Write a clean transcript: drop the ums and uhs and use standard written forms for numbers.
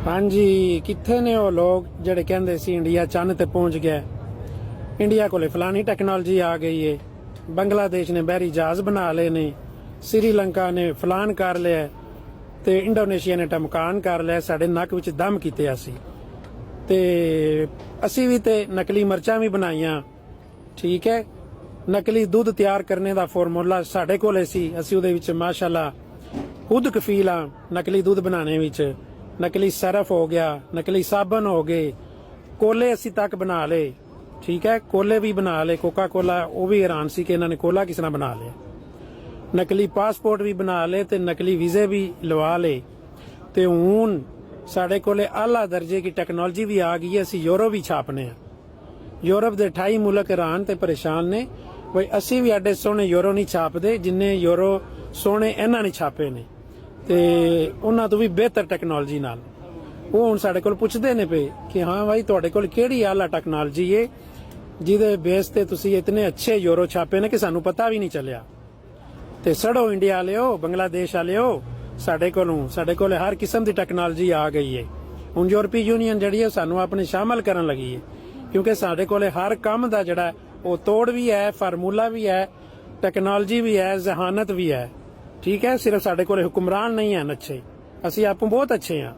ਹਾਂਜੀ, ਕਿੱਥੇ ਨੇ ਉਹ ਲੋਕ ਜਿਹੜੇ ਕਹਿੰਦੇ ਸੀ ਇੰਡੀਆ ਚੰਨ ਤੇ ਪਹੁੰਚ ਗਿਆ। ਇੰਡੀਆ ਕੋਲੇ ਫਲਾਨੀ ਟੈਕਨੋਲੋਜੀ ਆ ਗਈ ਏ, ਬੰਗਲਾਦੇਸ਼ ਨੇ ਬਹਿਰੀ ਜਹਾਜ਼ ਬਣਾ ਲਏ ਨੇ, ਸ੍ਰੀਲੰਕਾ ਨੇ ਫਲਾਨ ਕਰ ਲਿਆ ਤੇ ਇੰਡੋਨੇਸ਼ੀਆ ਨੇ ਟਮਕਾਨ ਕਰ ਲਿਆ। ਸਾਡੇ ਨੱਕ ਵਿੱਚ ਦਮ ਕੀਤੇ ਤੇ ਅਸੀਂ ਵੀ ਤੇ ਨਕਲੀ ਮਿਰਚਾਂ ਵੀ ਬਣਾਈਆਂ। ਠੀਕ ਹੈ, ਨਕਲੀ ਦੁੱਧ ਤਿਆਰ ਕਰਨੇ ਦਾ ਫਾਰਮੂਲਾ ਸਾਡੇ ਕੋਲੇ ਸੀ, ਅਸੀਂ ਉਹਦੇ ਵਿੱਚ ਮਾਸ਼ਾਅੱਲਾ ਖੁਦ ਕਫੀਲ ਆ। ਨਕਲੀ ਦੁੱਧ ਬਣਾਉਣੇ ਵਿੱਚ ਨਕਲੀ ਸਰਫ ਹੋ ਗਿਆ, ਨਕਲੀ ਸਾਬਣ ਹੋ ਗਏ, ਕੋਲੇ ਅਸੀਂ ਤੱਕ ਬਣਾ ਲਏ। ਠੀਕ ਹੈ, ਕੋਲੇ ਵੀ ਬਣਾ ਲਏ। ਕੋਕਾ ਕੋਲਾ ਉਹ ਵੀ ਹੈਰਾਨ ਸੀ ਕਿ ਇਹਨਾਂ ਨੇ ਕੋਲਾ ਕਿਸ ਤਰ੍ਹਾਂ ਬਣਾ ਲਿਆ। ਨਕਲੀ ਪਾਸਪੋਰਟ ਵੀ ਬਣਾ ਲਏ ਤੇ ਨਕਲੀ ਵੀਜ਼ੇ ਵੀ ਲਵਾ ਲਏ। ਤੇ ਹੁਣ ਸਾਡੇ ਕੋਲੇ ਆਲਾ ਦਰਜੇ ਦੀ ਟੈਕਨੋਲੋਜੀ ਵੀ ਆ ਗਈ ਹੈ। ਅਸੀਂ ਯੂਰੋ ਵੀ ਛਾਪਨੇ ਆ। ਯੂਰਪ ਦੇ 28 ਮੁਲਕ ਹੈਰਾਨ ਤੇ ਪਰੇਸ਼ਾਨ ਨੇ ਬਈ ਅਸੀਂ ਵੀ ਐਡੇ ਸੋਹਣੇ ਯੂਰੋ ਨਹੀਂ ਛਾਪਦੇ ਜਿੰਨੇ ਯੂਰੋ ਸੋਹਣੇ ਇਹਨਾਂ ਨੇ ਛਾਪੇ ਨੇ, ਤੇ ਉਹਨਾਂ ਤੋਂ ਵੀ ਬਿਹਤਰ ਟੈਕਨੋਲੋਜੀ ਨਾਲ। ਉਹ ਹੁਣ ਸਾਡੇ ਕੋਲ ਪੁੱਛਦੇ ਨੇ ਪਏ ਕਿ ਹਾਂ ਭਾਈ ਤੁਹਾਡੇ ਕੋਲ ਕਿਹੜੀ ਆਲਾ ਟੈਕਨੋਲੋਜੀ ਏ ਜਿਹਦੇ ਬੇਸ ਤੇ ਤੁਸੀਂ ਇਤਨੇ ਅੱਛੇ ਯੂਰੋ ਛਾਪੇ ਨੇ ਕਿ ਸਾਨੂੰ ਪਤਾ ਵੀ ਨਹੀਂ ਚੱਲਿਆ। ਤੇ ਸੜੋ ਇੰਡੀਆ ਵਾਲਿਓ, ਬੰਗਲਾਦੇਸ਼ ਵਾਲਿਓ, ਸਾਡੇ ਕੋਲ ਹਰ ਕਿਸਮ ਦੀ ਟੈਕਨੋਲੋਜੀ ਆ ਗਈ ਏ। ਹੁਣ ਯੂਰਪੀ ਯੂਨੀਅਨ ਜਿਹੜੀ ਹੈ ਸਾਨੂੰ ਆਪਣੇ ਸ਼ਾਮਲ ਕਰਨ ਲੱਗੀ ਏ, ਕਿਉਂਕਿ ਸਾਡੇ ਕੋਲੇ ਹਰ ਕੰਮ ਦਾ ਜਿਹੜਾ ਉਹ ਤੋੜ ਵੀ ਹੈ, ਫਾਰਮੂਲਾ ਵੀ ਹੈ, ਟੈਕਨੋਲੋਜੀ ਵੀ ਹੈ, ਜ਼ਹਾਨਤ ਵੀ ਹੈ। ਠੀਕ ਹੈ, ਸਿਰਫ ਸਾਡੇ ਕੋਲੇ ਹੁਕਮਰਾਨ ਨਹੀਂ ਹਨ ਅੱਛੇ, ਅਸੀਂ ਆਪੋਂ ਬਹੁਤ ਅੱਛੇ ਹਾਂ।